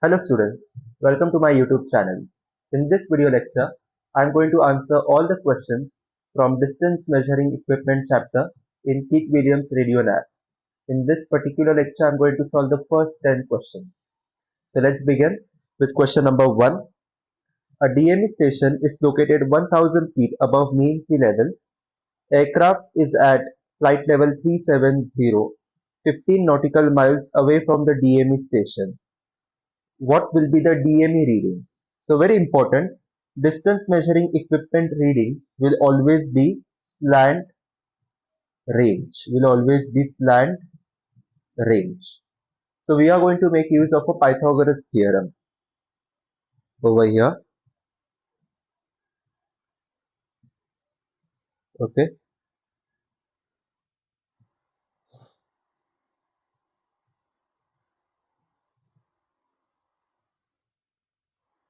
Hello students, welcome to my YouTube channel. In this video lecture, I am going to answer all the questions from distance measuring equipment chapter in Keith Williams Radio Lab. In this particular lecture, I am going to solve the first 10 questions. So let's begin with question number 1. A DME station is located 1000 feet above mean sea level. Aircraft is at flight level 370, 15 nautical miles away from the DME station. What will be the DME reading? So very important, distance measuring equipment reading will always be slant range. So we are going to make use of a Pythagoras theorem over here. Okay.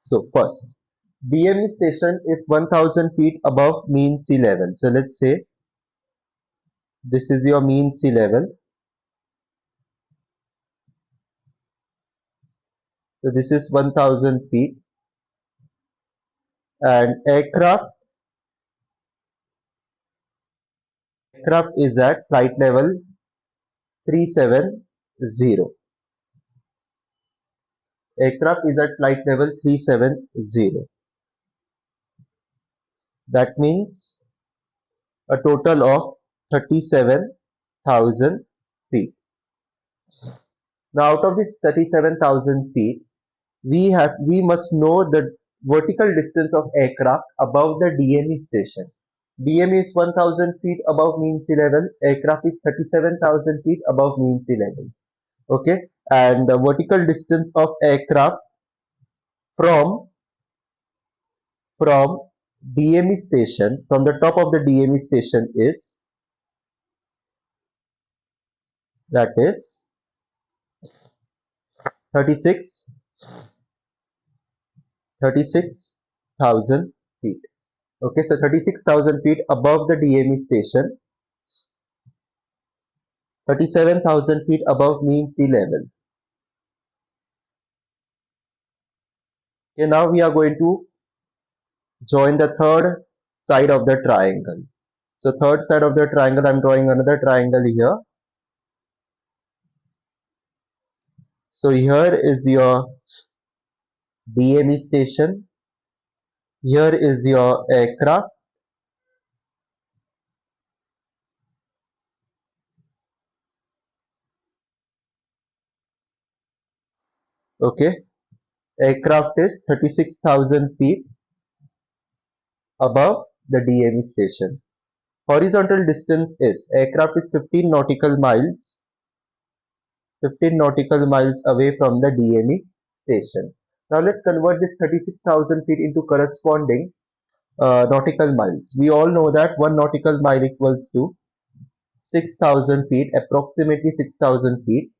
So first, DME station is 1000 feet above mean sea level. So let's say this is your mean sea level. So this is 1000 feet and aircraft is at flight level 370. Aircraft is at flight level 370. That means a total of 37,000 feet. Now out of this 37,000 feet, we must know the vertical distance of aircraft above the DME station. DME is 1000 feet above mean sea level. Aircraft is 37,000 feet above mean sea level. Okay, and the vertical distance of aircraft from from DME station, from the top of the DME station is, that is 36 36,000 feet. Okay, so 36,000 feet above the DME station, 37,000 feet above mean sea level. Okay, now we are going to join the third side of the triangle. So third side of the triangle, I am drawing another triangle here. So here is your DME station. Here is your aircraft. Okay, aircraft is 36,000 feet above the DME station. Horizontal distance is, aircraft is 15 nautical miles away from the DME station. Now let's convert this 36,000 feet into corresponding nautical miles. We all know that 1 nautical mile equals to 6,000 feet, approximately 6,000 feet.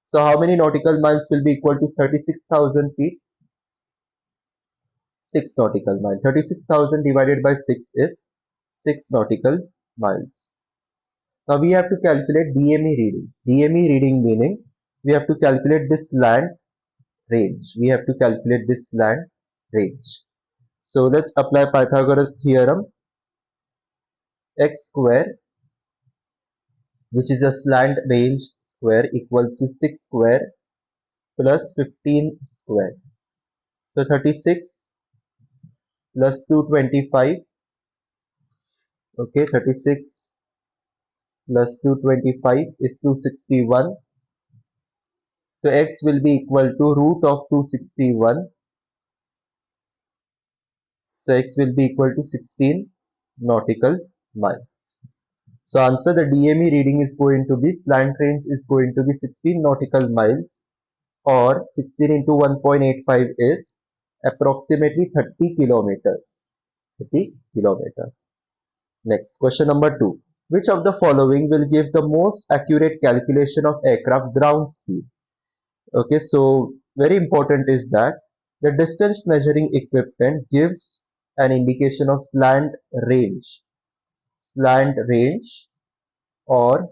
So how many nautical miles will be equal to 36,000 feet? 6 nautical miles. 36,000 divided by 6 is 6 nautical miles. Now we have to calculate DME reading. DME reading meaning we have to calculate this land range. So let's apply Pythagoras theorem. X square, which is a slant range square, equals to 6 square plus 15 square. So 36 plus 225. Okay, 36 plus 225 is 261. So x will be equal to root of 261. So x will be equal to 16 nautical miles. So answer, the DME reading is going to be, slant range is going to be 16 nautical miles, or 16 into 1.85 is approximately 30 kilometers. 30 kilometers. Next, question number 2. Which of the following will give the most accurate calculation of aircraft ground speed? Okay, so very important is that the distance measuring equipment gives an indication of slant range or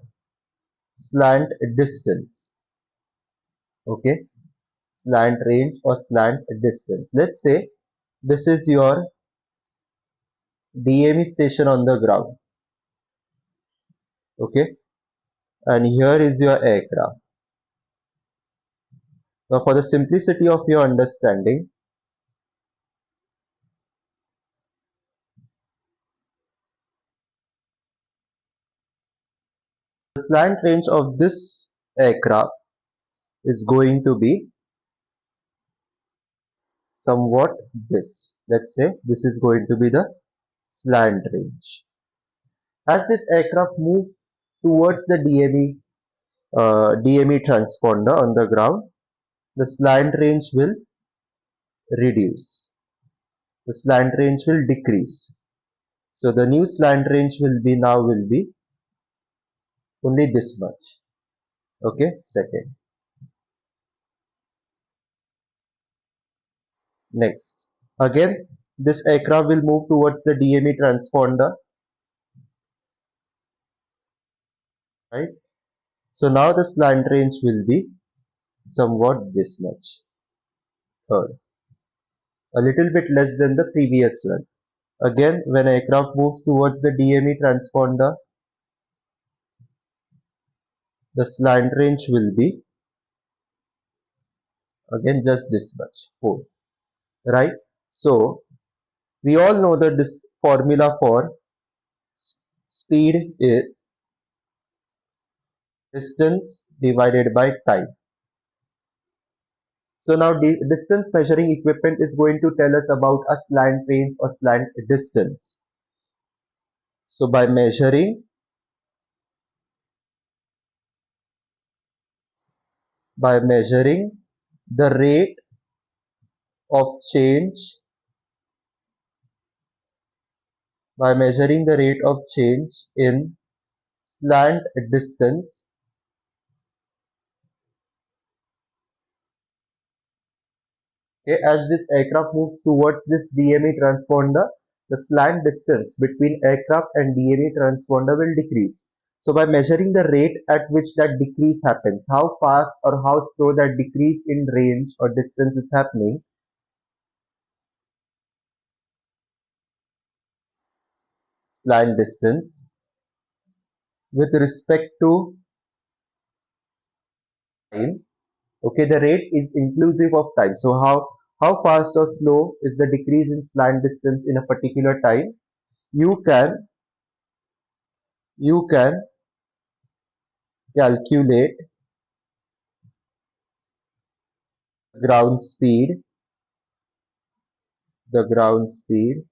slant distance. Okay, slant range or slant distance. Let's say this is your DME station on the ground, okay, and here is your aircraft. Now for the simplicity of your understanding, the slant range of this aircraft is going to be somewhat this. Let's say this is going to be the slant range. As this aircraft moves towards the DME transponder on the ground, the slant range will reduce. The slant range will decrease. So the new slant range will be only this much. Okay, second. Next. Again, this aircraft will move towards the DME transponder, right? So now the slant range will be somewhat this much. Third. A little bit less than the previous one. Again, when aircraft moves towards the DME transponder, the slant range will be again just this much, 4, right? So we all know that this formula for speed is distance divided by time. So now distance measuring equipment is going to tell us about a slant range or slant distance. So by measuring the rate of change in slant distance, okay, as this aircraft moves towards this DME transponder, the slant distance between aircraft and DME transponder will decrease. So by measuring the rate at which that decrease happens, how fast or how slow that decrease in range or distance is happening, slant distance with respect to time, okay, the rate is inclusive of time. So how fast or slow is the decrease in slant distance in a particular time, you can calculate ground speed the ground speed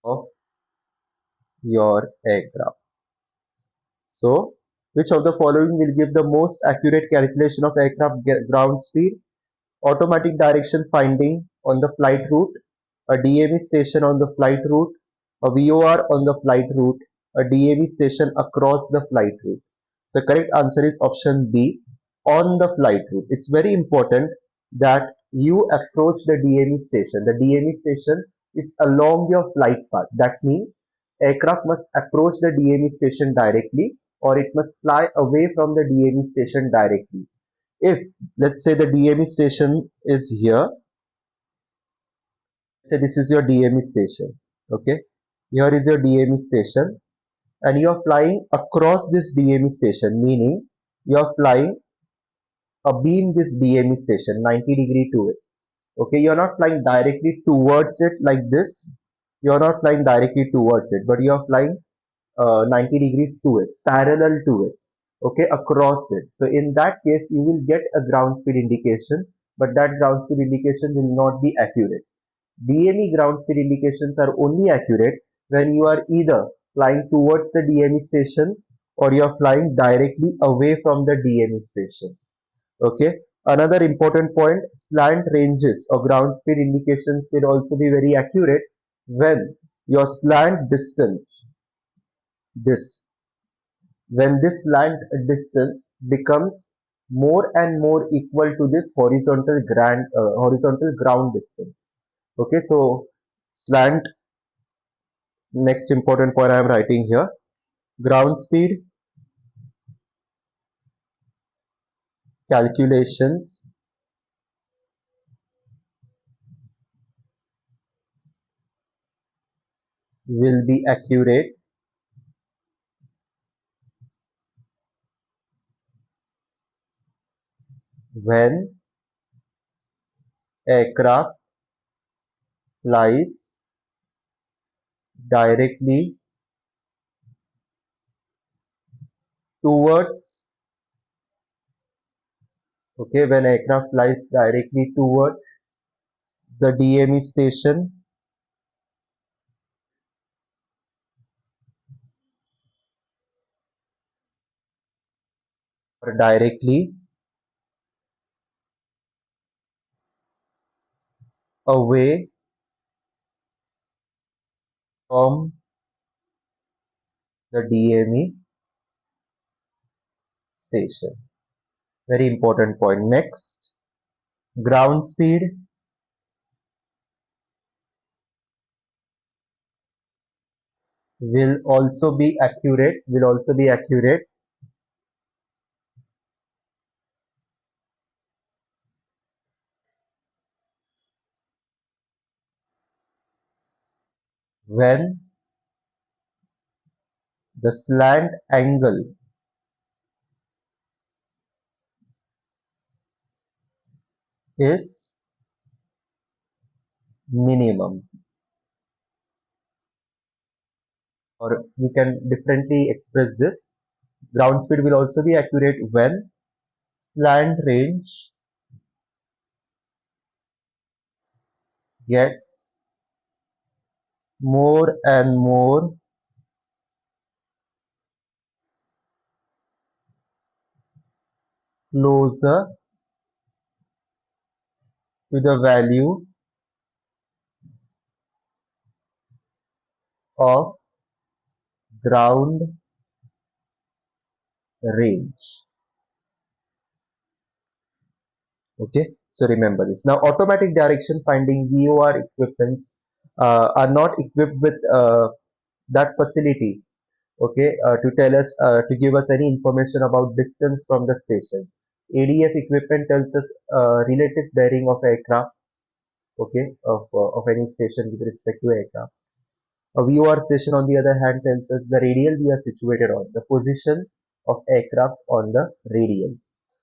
of your aircraft. So which of the following will give the most accurate calculation of aircraft ground speed? Automatic direction finding on the flight route, a DME station on the flight route, a VOR on the flight route, a DME station across the flight route. So correct answer is option B, on the flight route. It's very important that you approach the DME station. The DME station is along your flight path. That means aircraft must approach the DME station directly, or it must fly away from the DME station directly. If let's say the DME station is here, say this is your DME station, okay, here is your DME station, and you are flying across this DME station, meaning you are flying a beam this DME station 90-degree to it, okay, you are not flying directly towards it like this, you are not flying directly towards it, but you are flying 90 degrees to it, parallel to it, okay, across it. So in that case you will get a ground speed indication, but that ground speed indication will not be accurate. DME ground speed indications are only accurate when you are either flying towards the DME station or you are flying directly away from the DME station. Okay. Another important point, slant ranges or ground speed indications will also be very accurate when your slant distance, this, when this slant distance becomes more and more equal to this horizontal ground distance. Okay, so slant, next important point I am writing here, ground speed calculations will be accurate when aircraft flies directly towards when aircraft flies directly towards the DME station or directly away from the DME station. Very important point. Next, ground speed will also be accurate when the slant angle is minimum, or we can differently express this. Ground speed will also be accurate when slant range gets more and more closer to the value of ground range. Okay, so remember this. Now, automatic direction finding VOR equipments are not equipped with that facility. Okay, to tell us to give us any information about distance from the station. ADF equipment tells us relative bearing of aircraft. Okay, of any station with respect to aircraft. A VOR station, on the other hand, tells us the radial we are situated on, the position of aircraft on the radial.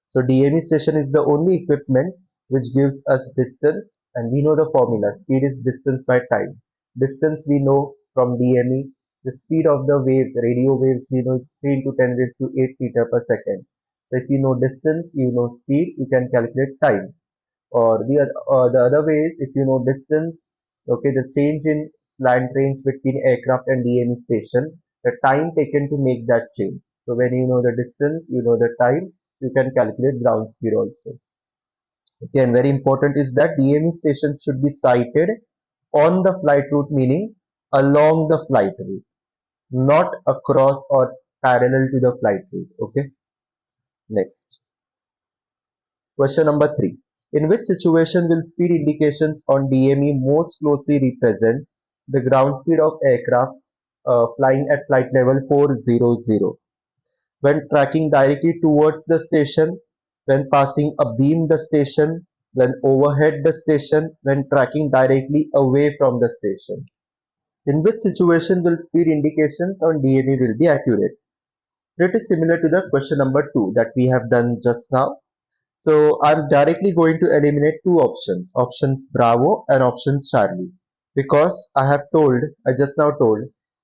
So DME station is the only equipment which gives us distance, and we know the formula. Speed is distance by time. Distance we know from DME. The speed of the waves, radio waves, we know it's 3 into 10 raised to 8 meter per second. So if you know distance, you know speed, you can calculate time. Or the other way is, if you know distance, okay, the change in slant range between aircraft and DME station, the time taken to make that change. So when you know the distance, you know the time, you can calculate ground speed also. Okay, and very important is that DME stations should be sited on the flight route, meaning along the flight route, not across or parallel to the flight route. Okay, next. Question number 3. In which situation will speed indications on DME most closely represent the ground speed of aircraft flying at flight level 400? When tracking directly towards the station, when passing abeam the station, when overhead the station, when tracking directly away from the station. In which situation will speed indications on DME will be accurate? Pretty similar to the question number 2 that we have done just now. So I'm directly going to eliminate two options, options Bravo and options Charlie, because I just now told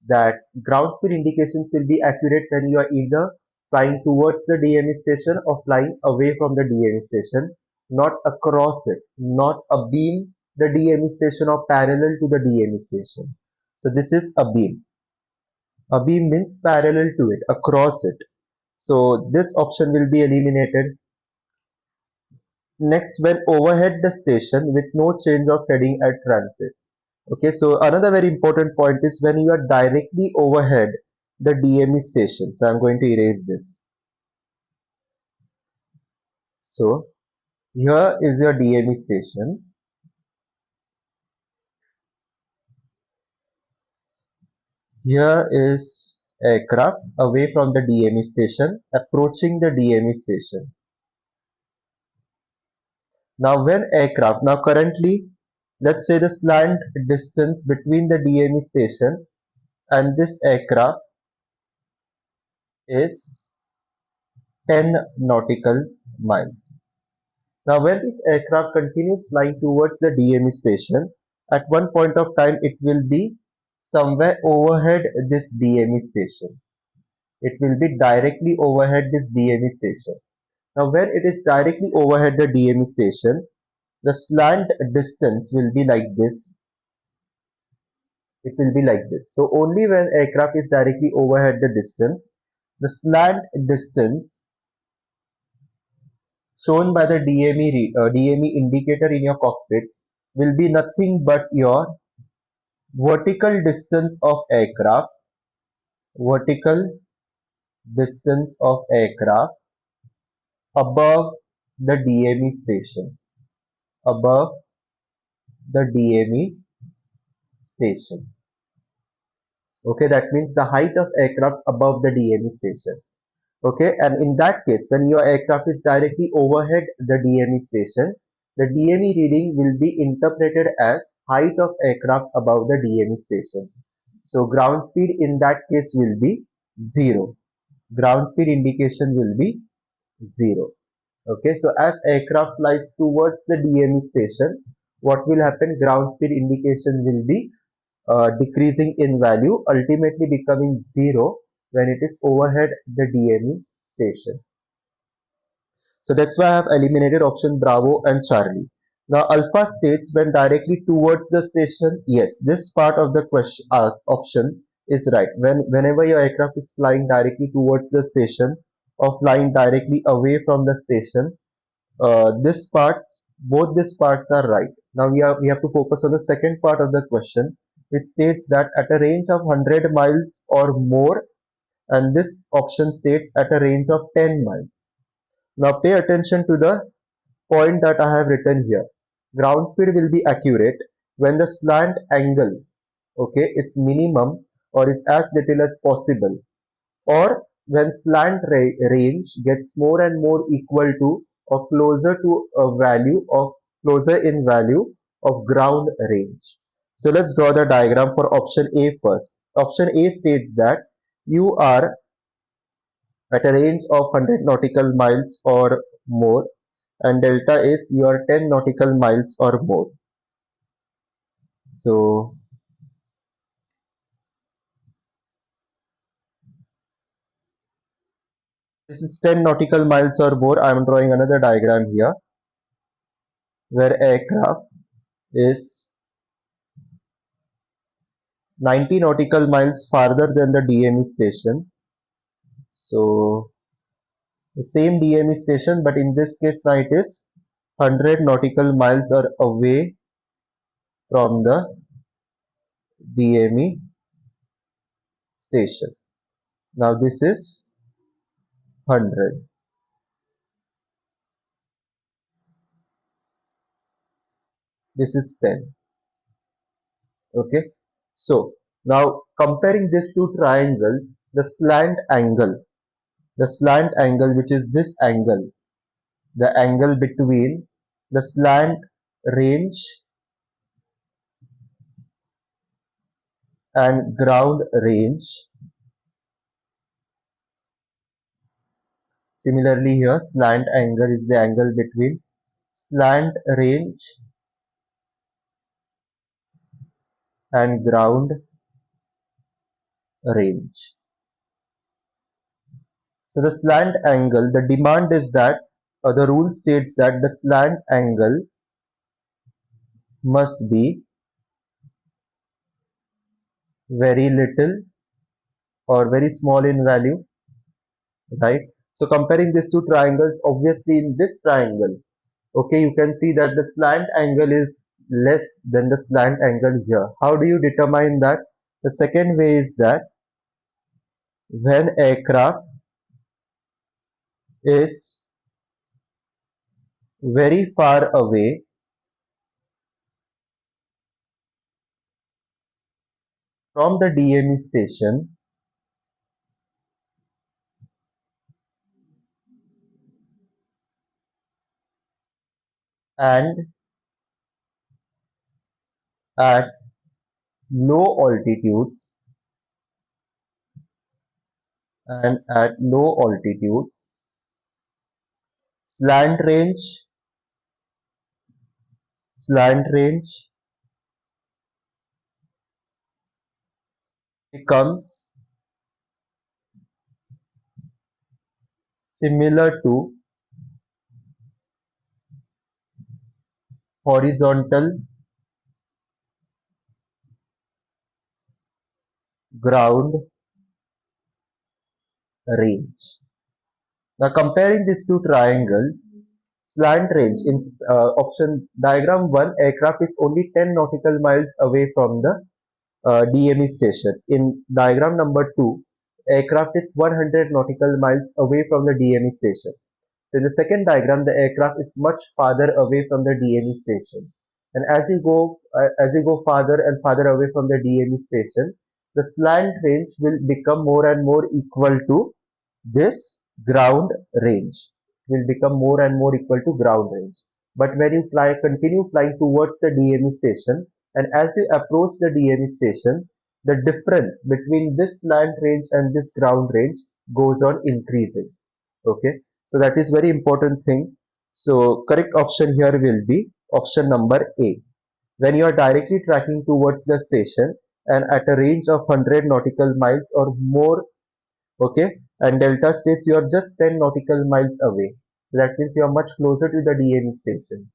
that ground speed indications will be accurate when you are either flying towards the DME station or flying away from the DME station, not across it, not abeam the DME station or parallel to the DME station. So this is abeam. Abeam means parallel to it, across it. So this option will be eliminated. Next, when overhead the station with no change of heading at transit. Okay, so another very important point is when you are directly overhead the DME station. So I'm going to erase this. So here is your DME station. Here is aircraft away from the DME station, approaching the DME station. Now when aircraft, now currently, let's say the slant distance between the DME station and this aircraft is 10 nautical miles. Now when this aircraft continues flying towards the DME station, at one point of time it will be somewhere overhead this DME station. It will be directly overhead this DME station. Now when it is directly overhead the DME station, the slant distance will be like this. It will be like this. So only when aircraft is directly overhead the distance, the slant distance shown by the DME indicator in your cockpit will be nothing but your vertical distance of aircraft, vertical distance of aircraft above the DME station, above the DME station. Okay, that means the height of aircraft above the DME station. Okay, and in that case, when your aircraft is directly overhead the DME station, the DME reading will be interpreted as height of aircraft above the DME station. So ground speed in that case will be 0. Ground speed indication will be 0. Okay, so as aircraft flies towards the DME station, what will happen? Ground speed indication will be decreasing in value, ultimately becoming 0 when it is overhead the DME station. So that's why I have eliminated option Bravo and Charlie. Now alpha states when directly towards the station. Yes, this part of the question option is right. Whenever your aircraft is flying directly towards the station or flying directly away from the station, both these parts are right. Now we have to focus on the second part of the question, which states that at a range of 100 miles or more, and this option states at a range of 10 miles. Now pay attention to the point that I have written here. Ground speed will be accurate when the slant angle, okay, is minimum or is as little as possible, or when slant range gets more and more equal to or closer to a value of closer in value of ground range. So let's draw the diagram for option A first. Option A states that you are at a range of 100 nautical miles or more, and delta is your 10 nautical miles or more. So this is 10 nautical miles or more. I am drawing another diagram here where aircraft is 90 nautical miles farther than the DME station. So the same DME station, but in this case now it is 100 nautical miles are away from the DME station. Now this is 100. This is 10. Okay. So now comparing these two triangles, the slant angle which is this angle, the angle between the slant range and ground range. Similarly here, slant angle is the angle between slant range and ground range. So the slant angle, the demand is that, or the rule states that the slant angle must be very little or very small in value, right? So comparing these two triangles, obviously in this triangle, okay, you can see that the slant angle is less than the slant angle here. How do you determine that? The second way is that when aircraft is very far away from the DME station, and at low altitudes and at low altitudes, slant range slant range becomes similar to horizontal ground range. Now comparing these two triangles, slant range in option diagram 1, aircraft is only 10 nautical miles away from the DME station. In diagram number 2, aircraft is 100 nautical miles away from the DME station. So in the second diagram, the aircraft is much farther away from the DME station. And as you go farther and farther away from the DME station, the slant range will become more and more equal to this ground range. Will become more and more equal to ground range. But when you continue flying towards the DME station, and as you approach the DME station, the difference between this slant range and this ground range goes on increasing. Okay, so that is very important thing. So correct option here will be option number A. When you are directly tracking towards the station and at a range of 100 nautical miles or more, okay, and delta states you are just 10 nautical miles away, so that means you are much closer to the DME station,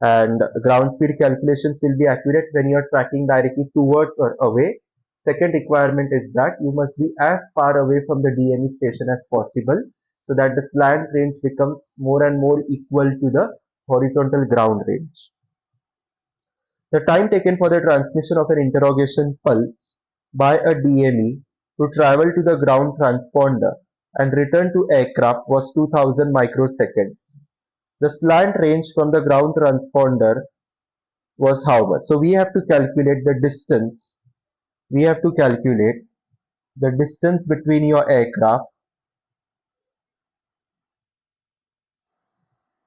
and ground speed calculations will be accurate when you are tracking directly towards or away. Second requirement is that you must be as far away from the DME station as possible, so that the slant range becomes more and more equal to the horizontal ground range. The time taken for the transmission of an interrogation pulse by a DME to travel to the ground transponder and return to aircraft was 2000 microseconds. The slant range from the ground transponder was how much? So we have to calculate the distance. We have to calculate the distance between your aircraft,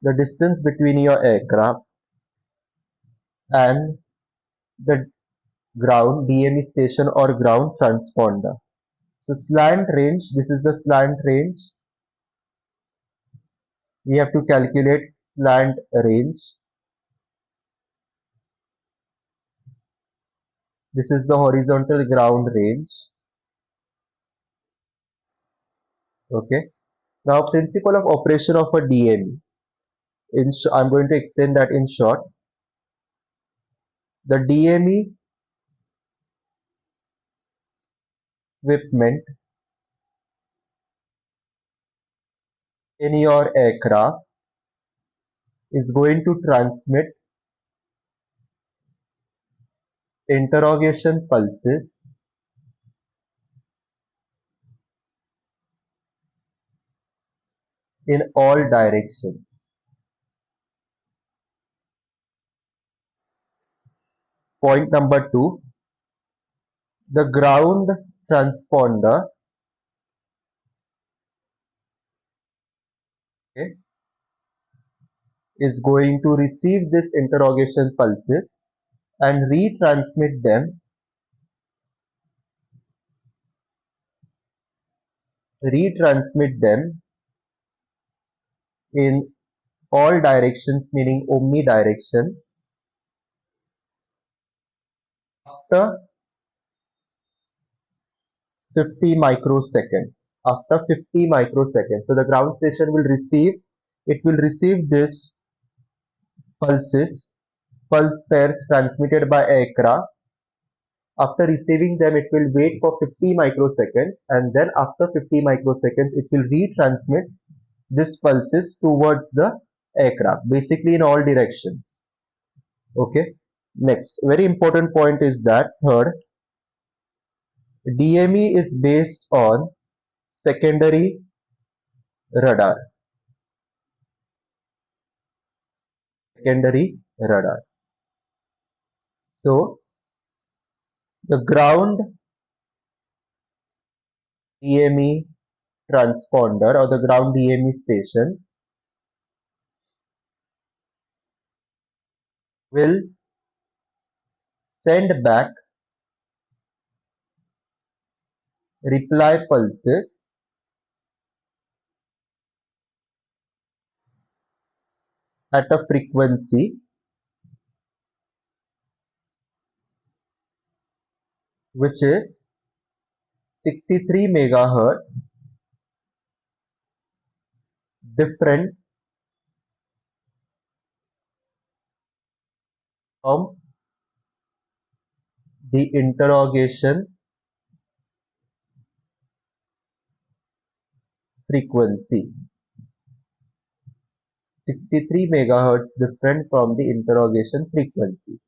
the distance between your aircraft and the ground DME station or ground transponder. So slant range, this is the slant range. We have to calculate slant range. This is the horizontal ground range. Okay. Now principle of operation of a DME. I'm going to explain that in short. The DME equipment in your aircraft is going to transmit interrogation pulses in all directions. Point number 2, the ground transponder, okay, is going to receive this interrogation pulses and retransmit them in all directions, meaning omnidirection, after 50 microseconds. After 50 microseconds, so the ground station will receive this pulse pairs transmitted by aircraft. After receiving them, it will wait for 50 microseconds, and then after 50 microseconds, it will retransmit this pulses towards the aircraft, basically in all directions. Okay. Next, very important point is that third, DME is based on secondary radar. Secondary radar. So the ground DME transponder or the ground DME station will send back reply pulses at a frequency which is 63 megahertz different from the interrogation frequency. 63 megahertz different from the interrogation frequency.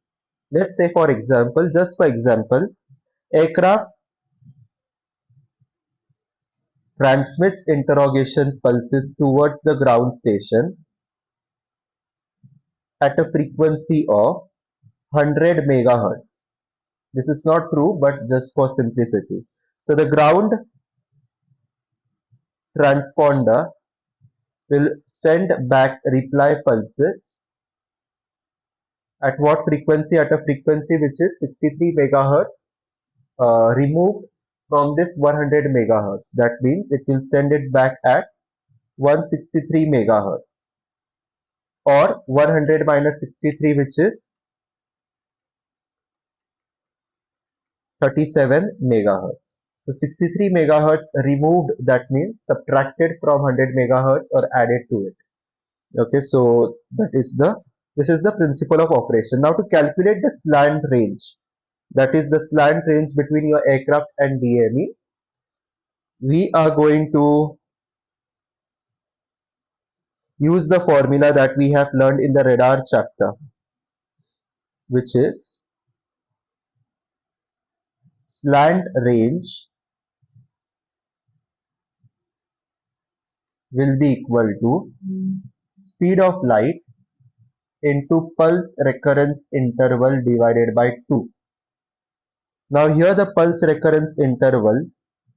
Let's say for example, just for example, aircraft transmits interrogation pulses towards the ground station at a frequency of 100 megahertz. This is not true, but just for simplicity. So the ground transponder will send back reply pulses at what frequency? At a frequency which is 63 megahertz removed from this 100 megahertz. That means it will send it back at 163 megahertz, or 100 minus 63, which is 37 megahertz. So 63 megahertz removed, that means subtracted from 100 megahertz or added to it. Okay, so this is the principle of operation. Now to calculate the slant range, that is the slant range between your aircraft and DME, we are going to use the formula that we have learned in the radar chapter, which is slant range will be equal to speed of light into pulse recurrence interval divided by 2. Now here the pulse recurrence interval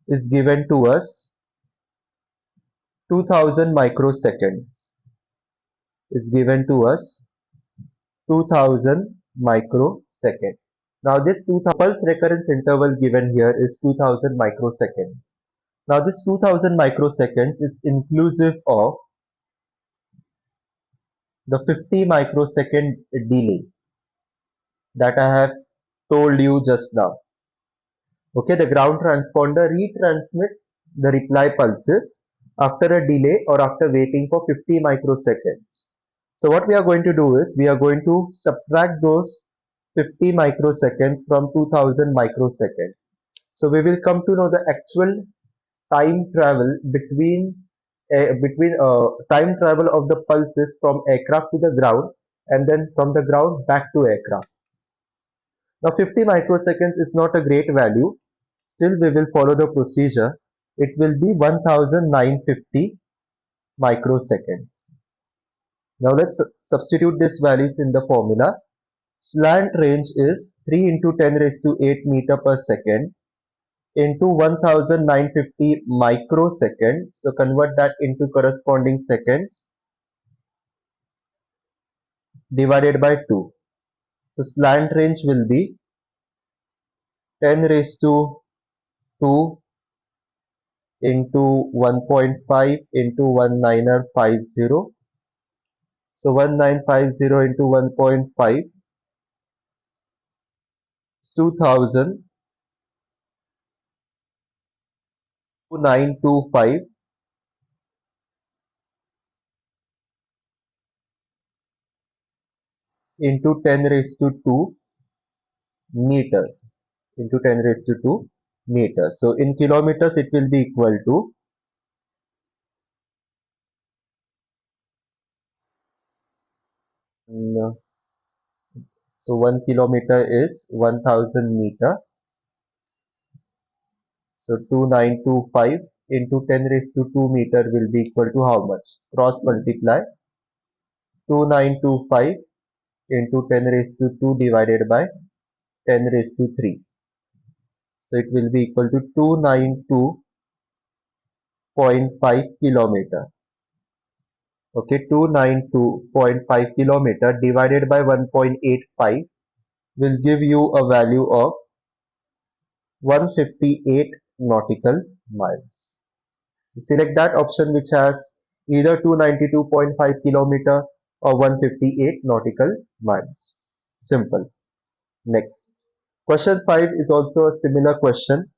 is given to us 2000 microseconds, is given to us 2000 microseconds. Now this 2000 pulse recurrence interval given here is 2000 microseconds. Now this 2000 microseconds is inclusive of the 50 microsecond delay that I have told you just now. Okay, the ground transponder retransmits the reply pulses after a delay or after waiting for 50 microseconds. So what we are going to do is we are going to subtract those 50 microseconds from 2000 microseconds. So we will come to know the actual time travel between time travel of the pulses from aircraft to the ground and then from the ground back to aircraft. Now 50 microseconds is not a great value. Still we will follow the procedure. It will be 1950 microseconds. Now let's substitute these values in the formula. Slant range is 3 into 10 raised to 8 meter per second into 1950 microseconds. So convert that into corresponding seconds divided by 2. So slant range will be 10 raised to 2 into 1.5 into 1950. So 1950 into 1.5 is 2000. 2925 into 10 raised to 2 meters, into 10 raised to 2 meters. So in kilometers it will be equal to mm, so 1 kilometer is 1000 meter. So 2925 into 10 raised to 2 meter will be equal to how much? Cross multiply 2925 into 10 raised to 2 divided by 10 raised to 3. So it will be equal to 292.5 kilometer. Okay, 292.5 kilometer divided by 1.85 will give you a value of 158 nautical miles. Select that option which has either 292.5 kilometer or 158 nautical miles. Simple. Next. Question 5 is also a similar question.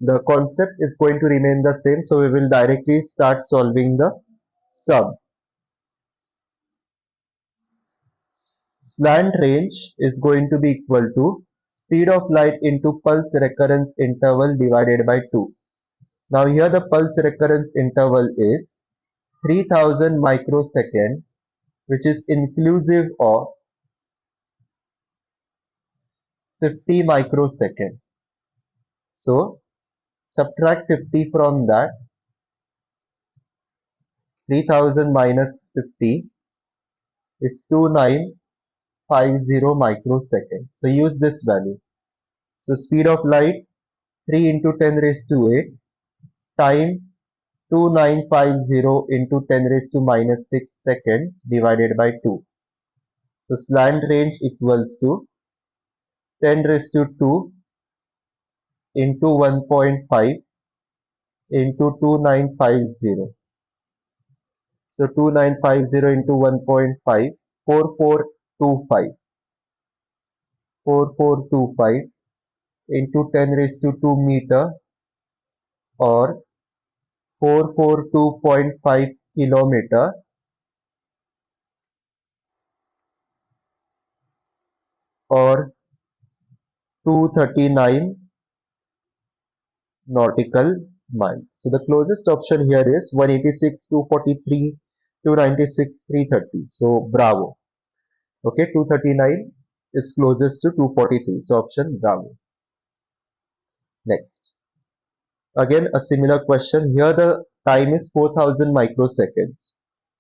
The concept is going to remain the same, so we will directly start solving the sum. Slant range is going to be equal to speed of light into pulse recurrence interval divided by 2. Now here the pulse recurrence interval is 3000 microsecond, which is inclusive of 50 microsecond. So subtract 50 from that, 3000 minus 50 is 2950 microsecond. So use this value. So speed of light 3 into 10 raised to 8, time 2950 into 10 raised to minus 6 seconds divided by 2. So slant range equals to 10 raised to 2 into 1.5 into 2950. So 2950 into 1.5, 4425. 4425 into 10 raised to 2 meter, or 442.5 kilometer, or 239 nautical miles. So the closest option here is 186, 243, 296, 330. So bravo. Okay, 239 is closest to 243. So option bravo. Next. Again a similar question. Here the time is 4000 microseconds.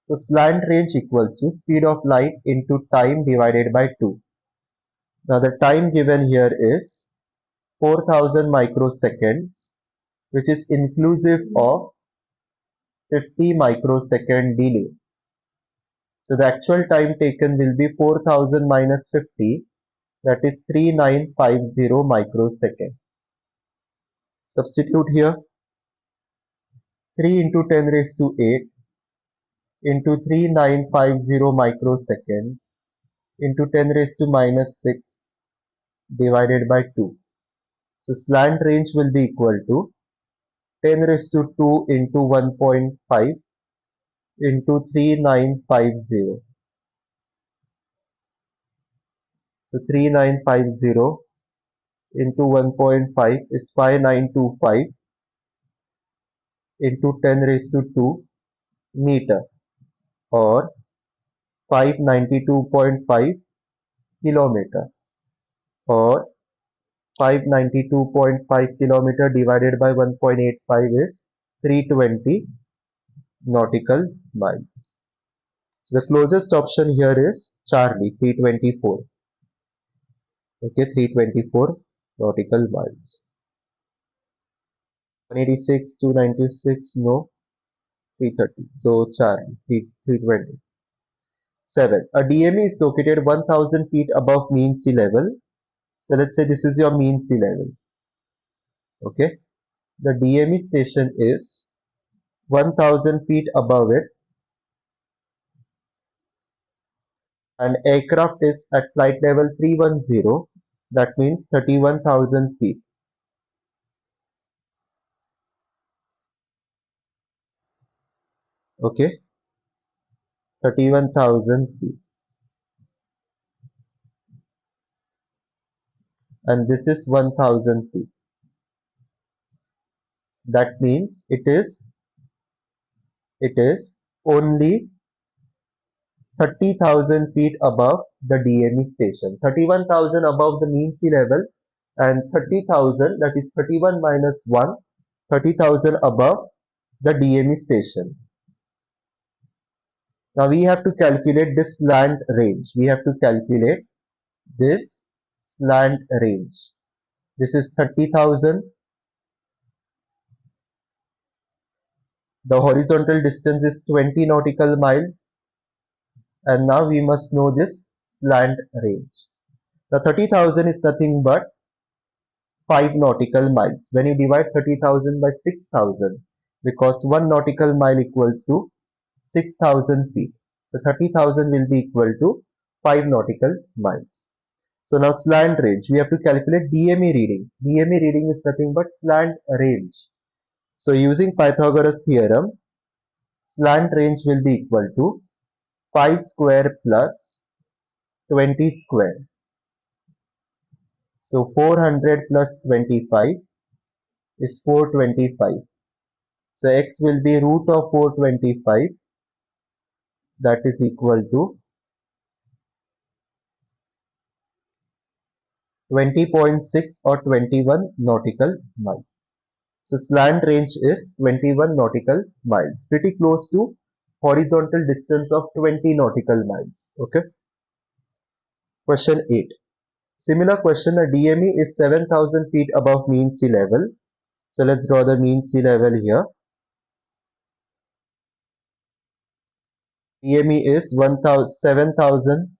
So slant range equals to speed of light into time divided by 2. Now the time given here is 4000 microseconds, which is inclusive of 50 microsecond delay. So the actual time taken will be 4000 minus 50, that is 3950 microsecond. Substitute here 3 into 10 raised to 8 into 3950 microseconds into 10 raised to minus 6 divided by 2. So slant range will be equal to 10 raised to 2 into 1.5 into 3950. So 3950 into 1.5 is 5925 into 10 raised to 2 meter, or 592.5 kilometer, or 592.5 kilometer divided by 1.85 is 320 nautical miles. So the closest option here is Charlie, 324. Okay, 324 nautical miles. 186, 296, no, 330. So Charlie, 320. 7. A DME is located 1000 feet above mean sea level. So let's say this is your mean sea level. Okay. The DME station is 1000 feet above it, and aircraft is at flight level 310. That means 31,000 feet. Okay. 31,000 feet. And this is 1000 feet. That means it is only 30,000 feet above the DME station. 31,000 above the mean sea level, and 30,000, that is 31 minus 1, 30,000 above the DME station. Now we have to calculate this slant range. We have to calculate this slant range. This is 30,000. The horizontal distance is 20 nautical miles. and now we must know this slant range. The 30,000 is nothing but 5 nautical miles. When you divide 30,000 by 6,000, because 1 nautical mile equals to 6,000 feet. So 30,000 will be equal to 5 nautical miles. So now slant range, we have to calculate DME reading. DME reading is nothing but slant range. So using Pythagoras theorem, slant range will be equal to 5 square plus 20 square. So 400 plus 25 is 425. So x will be root of 425, that is equal to 20.6 or 21 nautical miles. So slant range is 21 nautical miles, pretty close to horizontal distance of 20 nautical miles. Okay. Question 8. Similar question, a DME is 7,000 feet above mean sea level. So let's draw the mean sea level here. DME is 7,000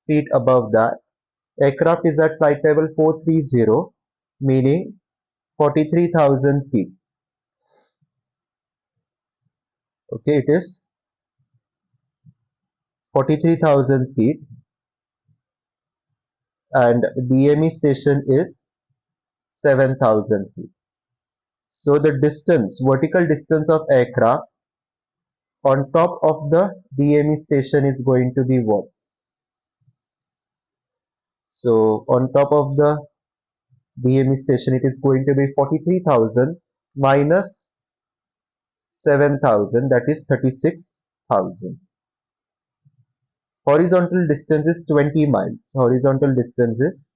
feet above that. Aircraft is at flight level 430, meaning 43,000 feet. Okay, it is 43,000 feet, and DME station is 7,000 feet. So the distance, vertical distance of aircraft on top of the DME station is going to be what? So on top of the DME station, it is going to be 43,000 minus 7,000, that is 36,000. Horizontal distance is 20 miles. Horizontal distance is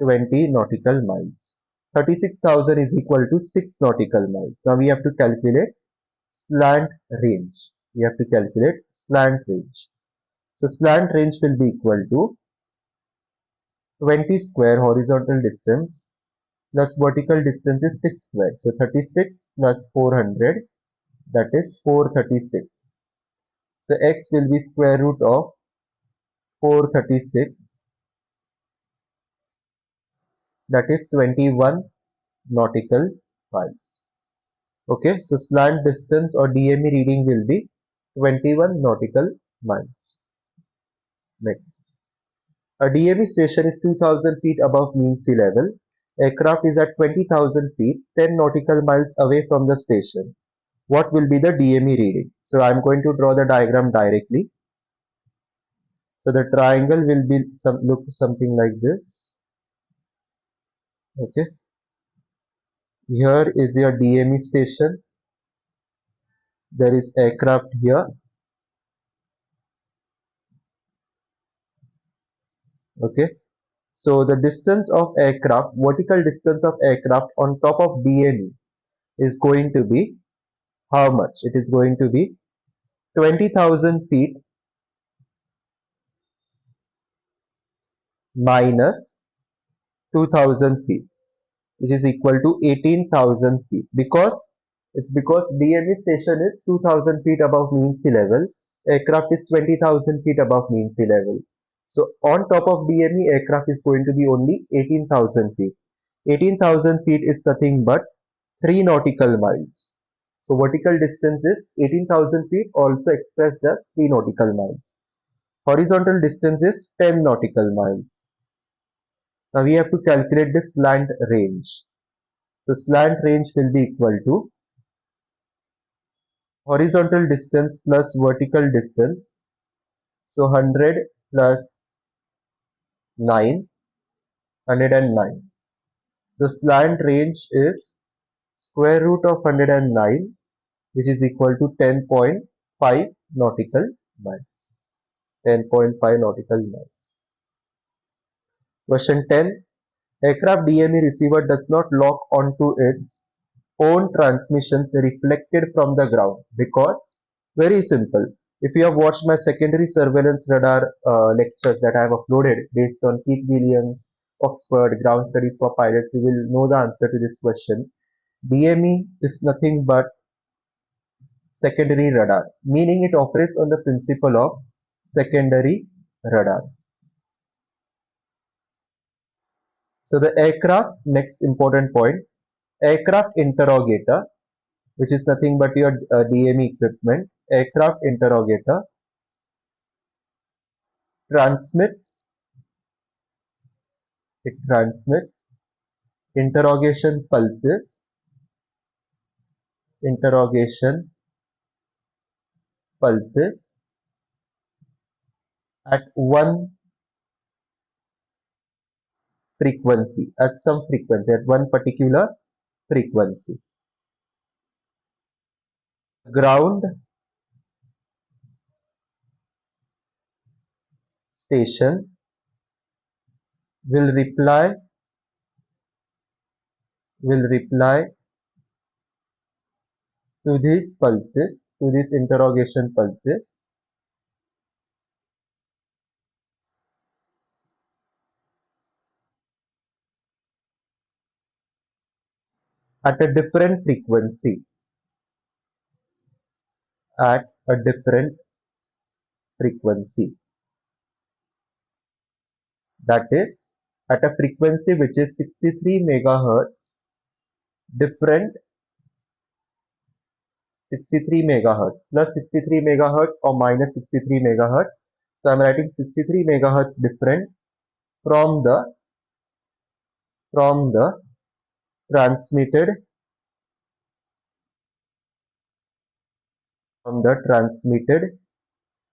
20 nautical miles. 36,000 is equal to 6 nautical miles. Now we have to calculate slant range. We have to calculate slant range. So slant range will be equal to 20 square horizontal distance plus vertical distance is 6 square. So 36 plus 400, that is 436. So x will be square root of 436, that is 21 nautical miles. Okay, so slant distance or DME reading will be 21 nautical miles. Next. A DME station is 2,000 feet above mean sea level. Aircraft is at 20,000 feet, 10 nautical miles away from the station. What will be the DME reading? So I am going to draw the diagram directly. So the triangle will be look something like this. Okay. Here is your DME station. There is aircraft here. Okay. So the distance of aircraft, vertical distance of aircraft on top of DME is going to be how much? It is going to be 20,000 feet minus 2,000 feet, which is equal to 18,000 feet, because DME station is 2,000 feet above mean sea level, aircraft is 20,000 feet above mean sea level. So on top of DME, aircraft is going to be only 18,000 feet. 18,000 feet is nothing but 3 nautical miles. So vertical distance is 18,000 feet, also expressed as 3 nautical miles. Horizontal distance is 10 nautical miles. Now we have to calculate the slant range. So slant range will be equal to horizontal distance plus vertical distance. So 100 plus 9, 109. So slant range is square root of 109, which is equal to 10.5 nautical miles. 10.5 nautical miles. Question 10. Aircraft DME receiver does not lock onto its own transmissions reflected from the ground, because very simple. If you have watched my secondary surveillance radar lectures that I have uploaded based on Keith Williams, Oxford, ground studies for pilots, you will know the answer to this question. DME is nothing but secondary radar, meaning it operates on the principle of secondary radar. So the aircraft, next important point, aircraft interrogator, which is nothing but your DME equipment, aircraft interrogator transmits, it transmits interrogation pulses at one frequency, at some frequency, at one particular frequency. Ground station will reply to these pulses, to these interrogation pulses at a different frequency, at a different frequency. That is at a frequency which is 63 megahertz, different 63 megahertz, plus 63 megahertz or minus 63 megahertz. So I'm writing 63 megahertz different from the transmitted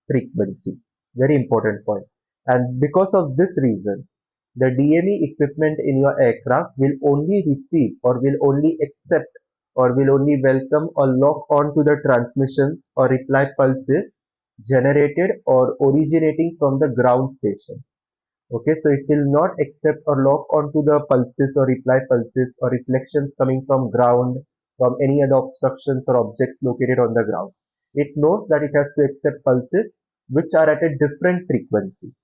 frequency. Very important point. And because of this reason, the DME equipment in your aircraft will only receive or will only accept or will only welcome or lock on to the transmissions or reply pulses generated or originating from the ground station. Okay, so it will not accept or lock onto the pulses or reply pulses or reflections coming from ground, from any other obstructions or objects located on the ground. It knows that it has to accept pulses which are at a different frequency.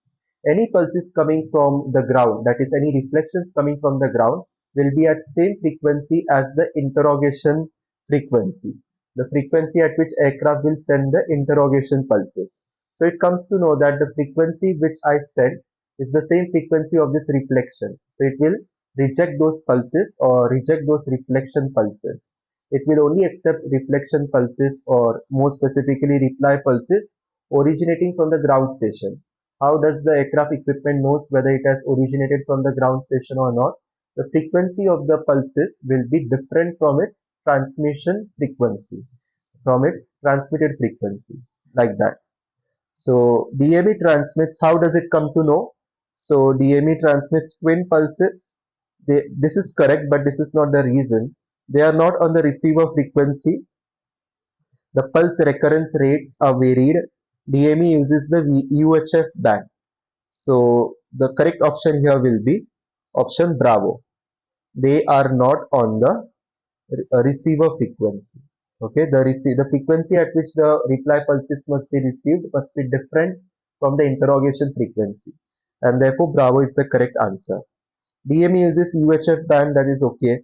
Any pulses coming from the ground, that is any reflections coming from the ground, will be at same frequency as the interrogation frequency, the frequency at which aircraft will send the interrogation pulses. So it comes to know that the frequency which I send is the same frequency of this reflection. So it will reject those pulses or reject those reflection pulses. It will only accept reflection pulses or more specifically reply pulses originating from the ground station. How does the aircraft equipment knows whether it has originated from the ground station or not? The frequency of the pulses will be different from its transmitted frequency, like that. So DME transmits, how does it come to know? So DME transmits twin pulses. This is correct, but this is not the reason. They are not on the receiver frequency. The pulse recurrence rates are varied. DME uses the UHF band. So the correct option here will be option Bravo. They are not on the receiver frequency. Okay, the frequency at which the reply pulses must be received must be different from the interrogation frequency, and therefore Bravo is the correct answer. DME uses UHF band, that is okay.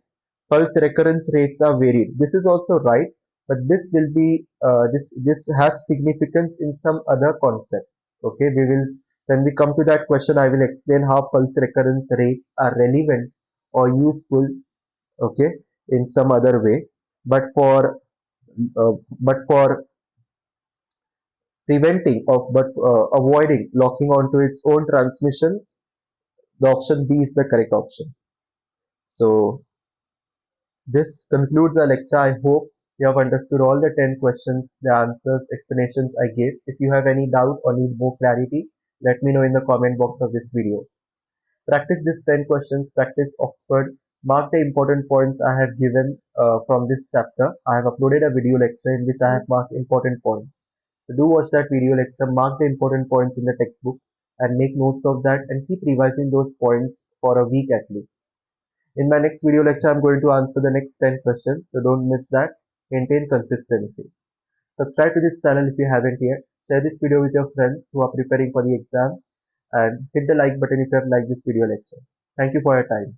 Pulse recurrence rates are varied. This is also right, but this will be this has significance in some other concept. Okay, we will when we come to that question, I will explain how pulse recurrence rates are relevant or useful. Okay, in some other way, but for uh, but for preventing of but avoiding locking onto its own transmissions, the option B is the correct option. So this concludes our lecture. I hope you have understood all the 10 questions, the answers, explanations I gave. If you have any doubt or need more clarity, let me know in the comment box of this video. Practice these 10 questions, practice Oxford, mark the important points I have given from this chapter. I have uploaded a video lecture in which I have marked important points. So do watch that video lecture, mark the important points in the textbook and make notes of that and keep revising those points for a week at least. In my next video lecture, I'm going to answer the next 10 questions, so don't miss that. Maintain consistency. Subscribe to this channel if you haven't yet. Share this video with your friends who are preparing for the exam and hit the like button if you have liked this video lecture. Thank you for your time.